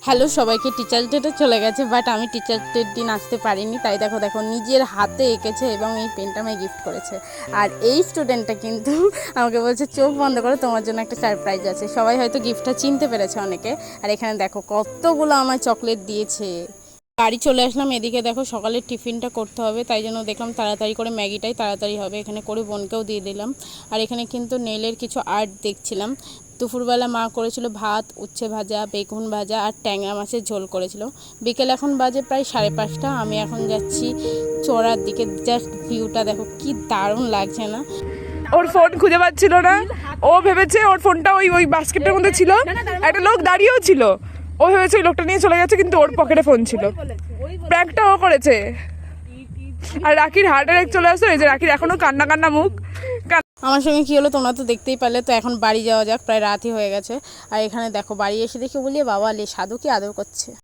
Hello সবাইকে, teachers ডেতে চলে গেছে, বাট আমি টিচার্স ডের দিন আসতে পারিনি। তাই দেখো দেখো নিজের হাতে এঁকেছে এবং এই পেনটা আমায় গিফট করেছে। আর এই স্টুডেন্টটা কিন্তু আমাকে বলছে চোখ বন্ধ করে তোমার জন্য একটা সারপ্রাইজ আছে। সবাই হয়তো গিফটটা চিনতে পেরেছে অনেকে। আর এখানে দেখো কতগুলো আমায় চকলেট দিয়েছে। বাড়ি চলে আসলাম, এদিকে দেখো সকালের টিফিনটা করতে হবে, তাই জন্য দেখলাম তাড়াতাড়ি করে ম্যাগিটাই তাড়াতাড়ি হবে, এখানে করে বোনকেও দিয়ে দিলাম। আর এখানে কিন্তু নেলের কিছু আর্ট দেখছিলাম। দুপুরবেলা মা করেছিল ভাত, উচ্ছে ভাজা, বেগুন ভাজা আর ট্যাংরা মাছের ঝোল করেছিল। বিকেল এখন বাজে প্রায় 5:30। আমি এখন যাচ্ছি চড়ার দিকে। জাস্ট ভিউটা দেখো কি দারুণ লাগছে না? ওর ফোন খুঁজে পাচ্ছিল না, ও ভেবেছে ওর ফোনটা ওই ওই বাস্কেটের মধ্যে ছিল। একটা লোক দাঁড়িয়েও ছিল, ও ভেবেছে ওই লোকটা নিয়ে চলে গেছে, কিন্তু ওর পকেটে ফোন ছিল। প্র্যাঙ্কটা ও করেছে। আর রাখির হার্ট অ্যাটাক চলে আসছে, এই যে রাখির এখনো কান্না কান্না মুখ। আমার সঙ্গে কী হলো তোমরা তো দেখতেই পারলে। তো এখন বাড়ি যাওয়া যাক, প্রায় রাতই হয়ে গেছে। আর এখানে দেখো বাড়ি এসে দেখে বলি বাবা লে সাধু কি আদর করছে।